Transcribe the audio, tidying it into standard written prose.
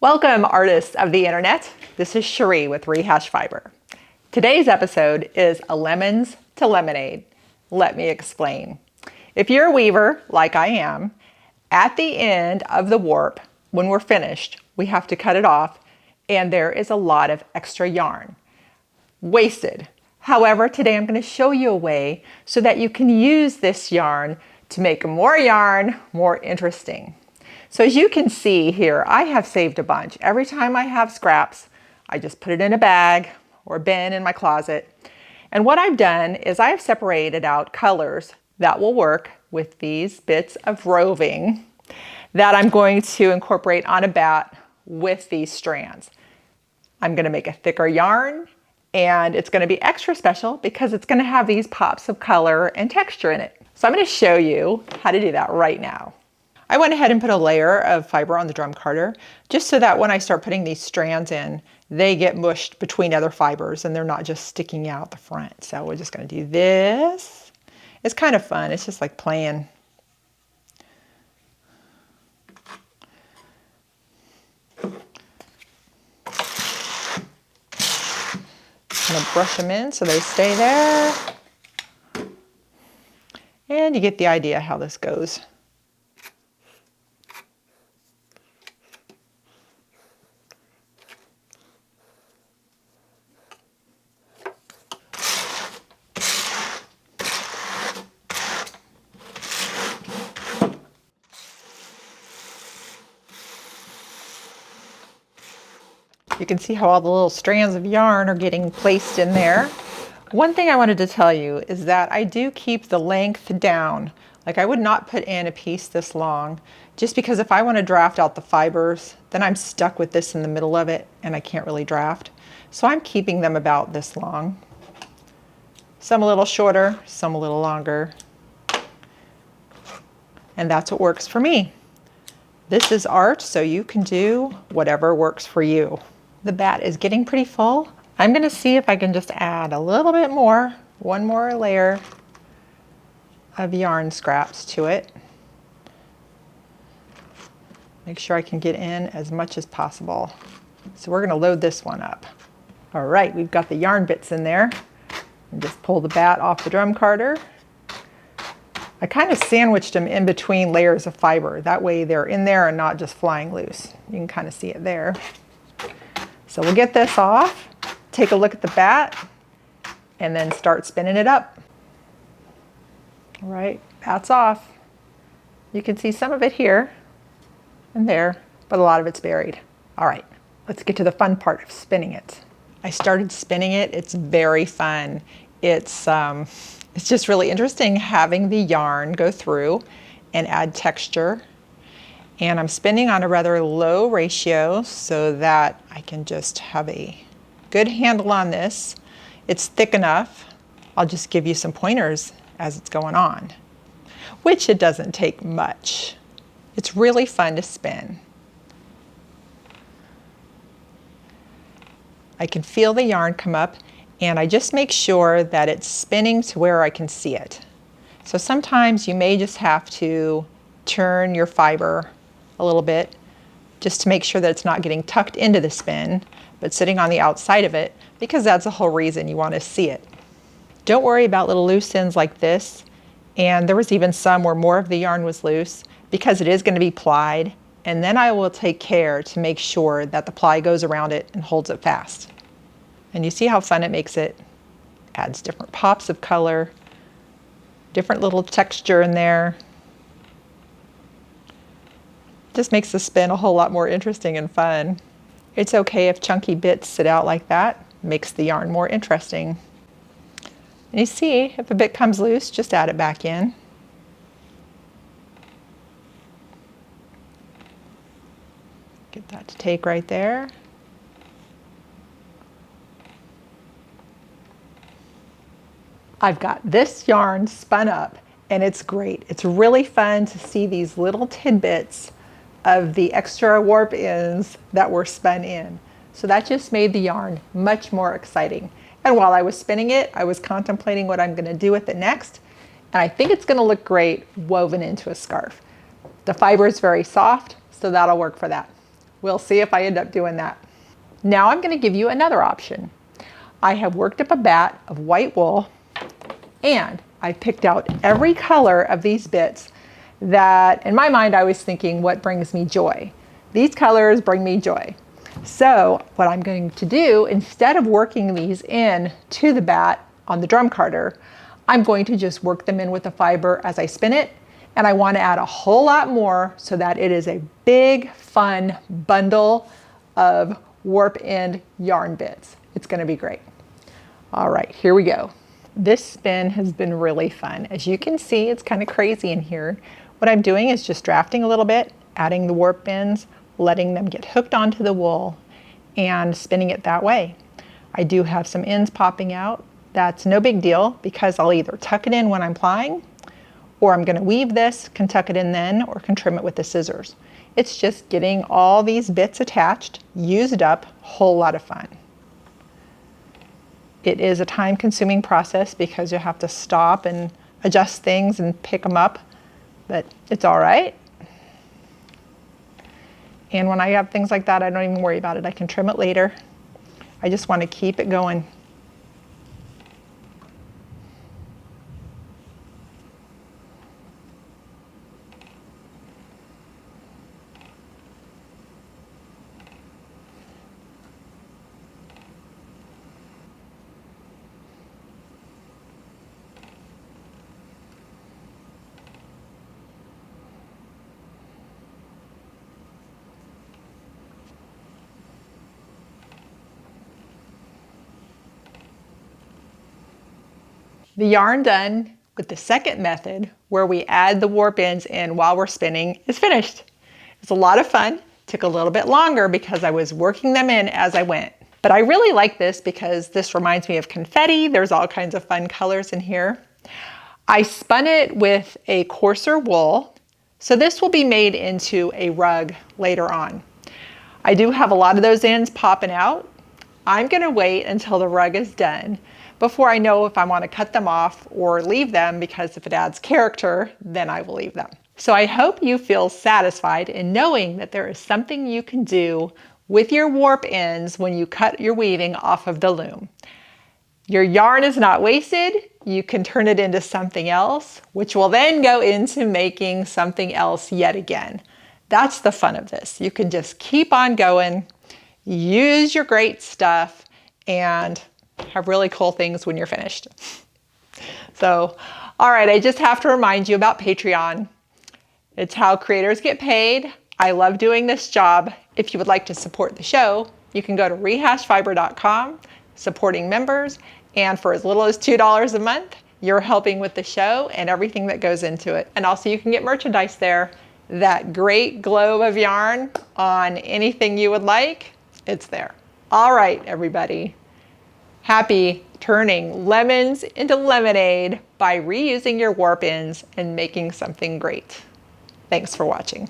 Welcome, artists of the internet. This is Cherie with Rehash Fiber. Today's episode is a lemons to lemonade. Let me explain. If you're a weaver, like I am, at the end of the warp, when we're finished, we have to cut it off, and there is a lot of extra yarn. Wasted. However, today I'm going to show you a way so that you can use this yarn to make more yarn more interesting. So as you can see here, I have saved a bunch. Every time I have scraps, I just put it in a bag or bin in my closet. And what I've done is I've separated out colors that will work with these bits of roving that I'm going to incorporate on a bat with these strands. I'm going to make a thicker yarn, and it's going to be extra special because it's going to have these pops of color and texture in it. So I'm going to show you how to do that right now. I went ahead and put a layer of fiber on the drum carder just so that when I start putting these strands in, they get mushed between other fibers and they're not just sticking out the front. So we're just going to do this. It's kind of fun. It's just like playing. Kind of brush them in so they stay there. And you get the idea how this goes. You can see how all the little strands of yarn are getting placed in there. One thing I wanted to tell you is that I do keep the length down. Like I would not put in a piece this long, just because if I want to draft out the fibers, then I'm stuck with this in the middle of it and I can't really draft. So I'm keeping them about this long. Some a little shorter, some a little longer. And that's what works for me. This is art, so you can do whatever works for you. The bat is getting pretty full. I'm going to see if I can just add a little bit more, one more layer of yarn scraps to it. Make sure I can get in as much as possible. So we're going to load this one up. All right, we've got the yarn bits in there. And just pull the bat off the drum carder. I kind of sandwiched them in between layers of fiber. That way they're in there and not just flying loose. You can kind of see it there. So we'll get this off, take a look at the bat, and then start spinning it up. All right, bat's off. You can see some of it here and there, but a lot of it's buried. All right, let's get to the fun part of spinning it. I started spinning it. It's very fun. It's just really interesting having the yarn go through and add texture. And I'm spinning on a rather low ratio so that I can just have a good handle on this. It's thick enough. I'll just give you some pointers as it's going on, which it doesn't take much. It's really fun to spin. I can feel the yarn come up, and I just make sure that it's spinning to where I can see it. So sometimes you may just have to turn your fiber a little bit just to make sure that it's not getting tucked into the spin, but sitting on the outside of it, because that's the whole reason you want to see it. Don't worry about little loose ends like this. And there was even some where more of the yarn was loose because it is going to be plied. And then I will take care to make sure that the ply goes around it and holds it fast. And you see how fun it makes it. Adds different pops of color, different little texture in there. Just makes the spin a whole lot more interesting and fun. It's okay if chunky bits sit out like that. Makes the yarn more interesting. And you see, if a bit comes loose, just add it back in. Get that to take right there. I've got this yarn spun up, and it's great. It's really fun to see these little tidbits of the extra warp ends that were spun in. So that just made the yarn much more exciting. And while I was spinning it, I was contemplating what I'm going to do with it next. And I think it's going to look great woven into a scarf. The fiber is very soft, so that'll work for that. We'll see if I end up doing that. Now I'm going to give you another option. I have worked up a bat of white wool and I picked out every color of these bits that, in my mind, I was thinking, what brings me joy? These colors bring me joy. So what I'm going to do, instead of working these in to the bat on the drum carder, I'm going to just work them in with the fiber as I spin it. And I want to add a whole lot more so that it is a big, fun bundle of warp end yarn bits. It's going to be great. All right, here we go. This spin has been really fun. As you can see, it's kind of crazy in here. What I'm doing is just drafting a little bit, adding the warp ends, letting them get hooked onto the wool, and spinning it that way. I do have some ends popping out. That's no big deal because I'll either tuck it in when I'm plying, or I'm going to weave this, can tuck it in then, or can trim it with the scissors. It's just getting all these bits attached, used up, whole lot of fun. It is a time-consuming process because you have to stop and adjust things and pick them up, but it's all right. And when I have things like that, I don't even worry about it. I can trim it later. I just want to keep it going. The yarn done with the second method, where we add the warp ends in while we're spinning, is finished. It's a lot of fun. Took a little bit longer because I was working them in as I went. But I really like this because this reminds me of confetti. There's all kinds of fun colors in here. I spun it with a coarser wool, so this will be made into a rug later on. I do have a lot of those ends popping out. I'm going to wait until the rug is done before I know if I want to cut them off or leave them, because if it adds character, then I will leave them. So I hope you feel satisfied in knowing that there is something you can do with your warp ends when you cut your weaving off of the loom. Your yarn is not wasted. You can turn it into something else, which will then go into making something else yet again. That's the fun of this. You can just keep on going, use your great stuff, and have really cool things when you're finished. So, all right, I just have to remind you about Patreon. It's how creators get paid. I love doing this job. If you would like to support the show, you can go to rehashfiber.com, supporting members, and for as little as $2 a month, you're helping with the show and everything that goes into it. And also you can get merchandise there. That great globe of yarn on anything you would like, it's there. All right, everybody. Happy turning lemons into lemonade by reusing your warp ends and making something great. Thanks for watching.